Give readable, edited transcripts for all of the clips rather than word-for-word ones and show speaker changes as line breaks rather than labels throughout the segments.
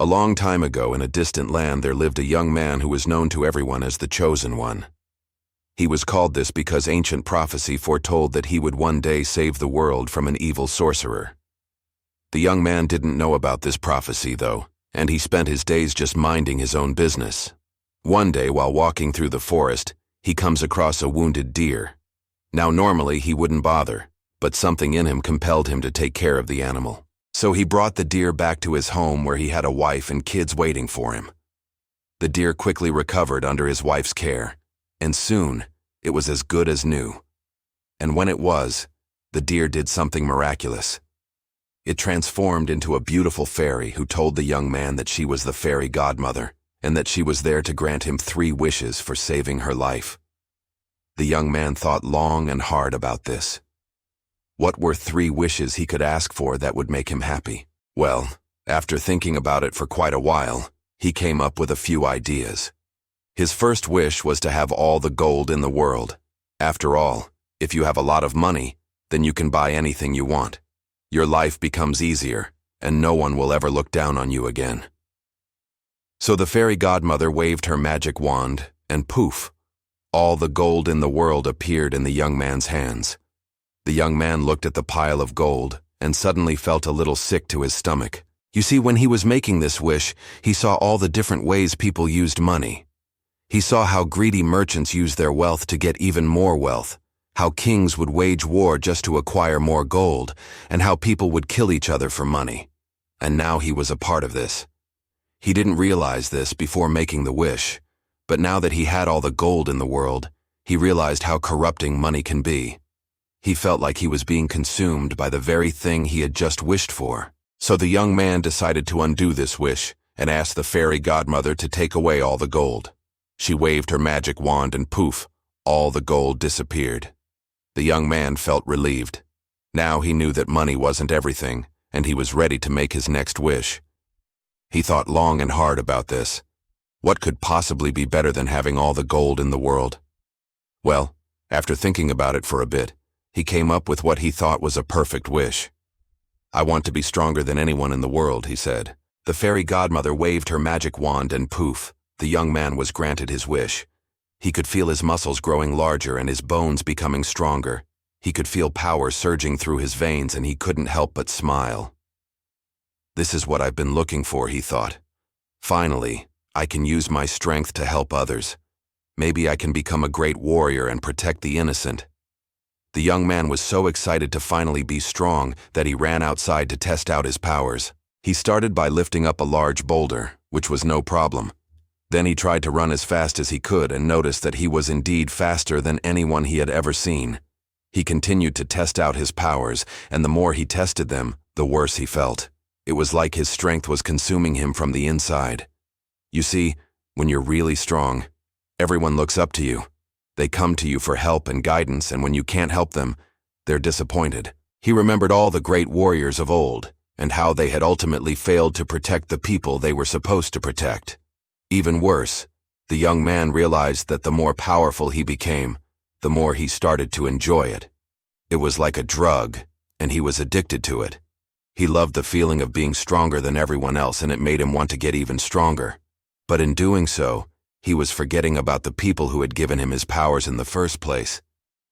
A long time ago in a distant land there lived a young man who was known to everyone as the Chosen One. He was called this because ancient prophecy foretold that he would one day save the world from an evil sorcerer. The young man didn't know about this prophecy, though, and he spent his days just minding his own business. One day, while walking through the forest, he comes across a wounded deer. Now normally he wouldn't bother, but something in him compelled him to take care of the animal. So he brought the deer back to his home where he had a wife and kids waiting for him. The deer quickly recovered under his wife's care, and soon it was as good as new. And when it was, the deer did something miraculous. It transformed into a beautiful fairy who told the young man that she was the fairy godmother and that she was there to grant him 3 wishes for saving her life. The young man thought long and hard about this. What were 3 wishes he could ask for that would make him happy? Well, after thinking about it for quite a while, he came up with a few ideas. His first wish was to have all the gold in the world. After all, if you have a lot of money, then you can buy anything you want. Your life becomes easier, and no one will ever look down on you again. So the fairy godmother waved her magic wand, and poof, all the gold in the world appeared in the young man's hands. The young man looked at the pile of gold and suddenly felt a little sick to his stomach. You see, when he was making this wish, he saw all the different ways people used money. He saw how greedy merchants used their wealth to get even more wealth, how kings would wage war just to acquire more gold, and how people would kill each other for money. And now he was a part of this. He didn't realize this before making the wish, but now that he had all the gold in the world, he realized how corrupting money can be. He felt like he was being consumed by the very thing he had just wished for. So the young man decided to undo this wish and asked the fairy godmother to take away all the gold. She waved her magic wand and poof, all the gold disappeared. The young man felt relieved. Now he knew that money wasn't everything, and he was ready to make his next wish. He thought long and hard about this. What could possibly be better than having all the gold in the world? Well, after thinking about it for a bit, he came up with what he thought was a perfect wish. I want to be stronger than anyone in the world, he said. The fairy godmother waved her magic wand and poof, the young man was granted his wish. He could feel his muscles growing larger and his bones becoming stronger. He could feel power surging through his veins and he couldn't help but smile. This is what I've been looking for, he thought. Finally, I can use my strength to help others. Maybe I can become a great warrior and protect the innocent. The young man was so excited to finally be strong that he ran outside to test out his powers. He started by lifting up a large boulder, which was no problem. Then he tried to run as fast as he could and noticed that he was indeed faster than anyone he had ever seen. He continued to test out his powers, and the more he tested them, the worse he felt. It was like his strength was consuming him from the inside. You see, when you're really strong, everyone looks up to you. They come to you for help and guidance, and when you can't help them, they're disappointed. He remembered all the great warriors of old, and how they had ultimately failed to protect the people they were supposed to protect. Even worse, the young man realized that the more powerful he became, the more he started to enjoy it. It was like a drug, and he was addicted to it. He loved the feeling of being stronger than everyone else, and it made him want to get even stronger. But in doing so, he was forgetting about the people who had given him his powers in the first place.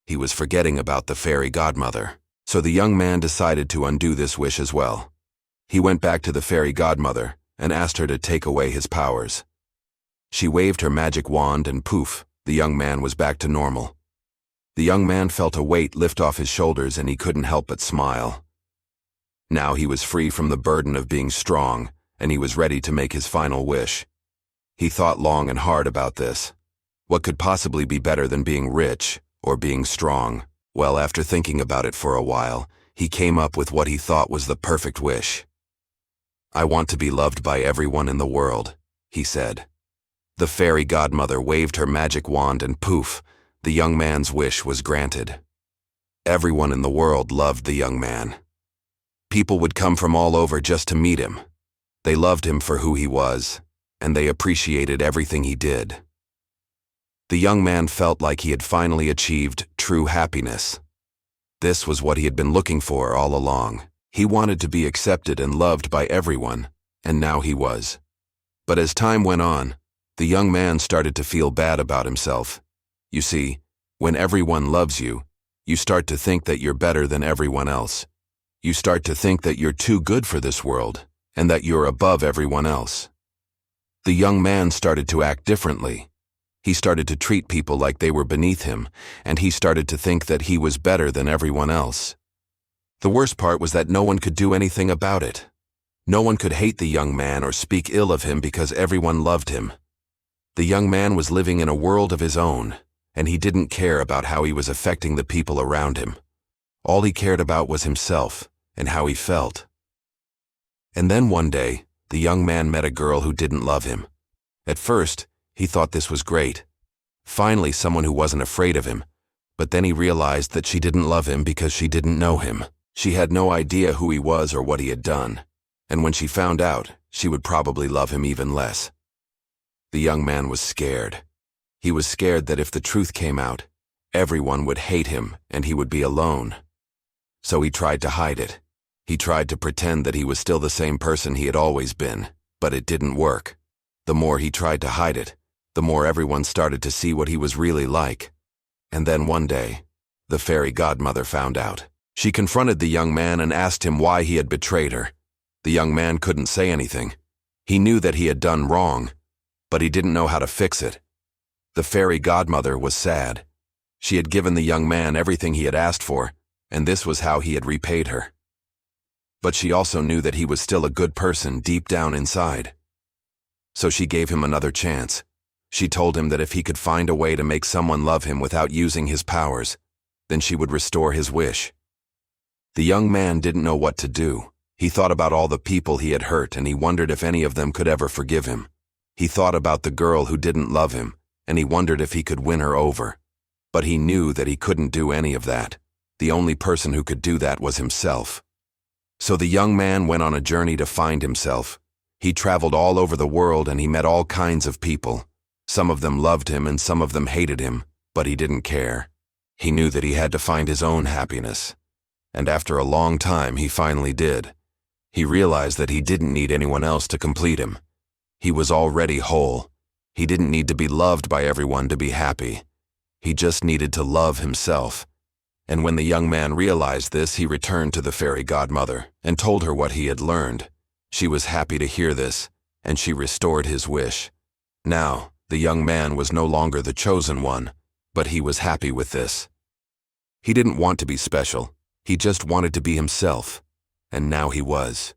He was forgetting about the fairy godmother. So the young man decided to undo this wish as well. He went back to the fairy godmother and asked her to take away his powers. She waved her magic wand and poof, the young man was back to normal. The young man felt a weight lift off his shoulders and he couldn't help but smile. Now he was free from the burden of being strong, and he was ready to make his final wish. He thought long and hard about this. What could possibly be better than being rich or being strong? Well, after thinking about it for a while, he came up with what he thought was the perfect wish. I want to be loved by everyone in the world, he said. The fairy godmother waved her magic wand and poof, the young man's wish was granted. Everyone in the world loved the young man. People would come from all over just to meet him. They loved him for who he was, and they appreciated everything he did. The young man felt like he had finally achieved true happiness. This was what he had been looking for all along. He wanted to be accepted and loved by everyone, And now he was. But as time went on, the young man started to feel bad about himself. You see, when everyone loves you, you start to think that you're better than everyone else. You start to think that you're too good for this world, and that you're above everyone else. The young man started to act differently. He started to treat people like they were beneath him, and he started to think that he was better than everyone else. The worst part was that no one could do anything about it. No one could hate the young man or speak ill of him because everyone loved him. The young man was living in a world of his own, and he didn't care about how he was affecting the people around him. All he cared about was himself and how he felt. And then one day, the young man met a girl who didn't love him. At first, he thought this was great. Finally, someone who wasn't afraid of him. But then he realized that she didn't love him because she didn't know him. She had no idea who he was or what he had done. And when she found out, she would probably love him even less. The young man was scared. He was scared that if the truth came out, everyone would hate him and he would be alone. So he tried to hide it. He tried to pretend that he was still the same person he had always been, but it didn't work. The more he tried to hide it, the more everyone started to see what he was really like. And then one day, the fairy godmother found out. She confronted the young man and asked him why he had betrayed her. The young man couldn't say anything. He knew that he had done wrong, but he didn't know how to fix it. The fairy godmother was sad. She had given the young man everything he had asked for, and this was how he had repaid her. But she also knew that he was still a good person deep down inside. So she gave him another chance. She told him that if he could find a way to make someone love him without using his powers, then she would restore his wish. The young man didn't know what to do. He thought about all the people he had hurt, and he wondered if any of them could ever forgive him. He thought about the girl who didn't love him, and he wondered if he could win her over. But he knew that he couldn't do any of that. The only person who could do that was himself. So the young man went on a journey to find himself. He traveled all over the world and he met all kinds of people. Some of them loved him and some of them hated him, but he didn't care. He knew that he had to find his own happiness. And after a long time, he finally did. He realized that he didn't need anyone else to complete him. He was already whole. He didn't need to be loved by everyone to be happy. He just needed to love himself. And when the young man realized this, he returned to the fairy godmother and told her what he had learned. She was happy to hear this, and she restored his wish. Now, the young man was no longer the chosen one, but he was happy with this. He didn't want to be special. He just wanted to be himself, and now he was.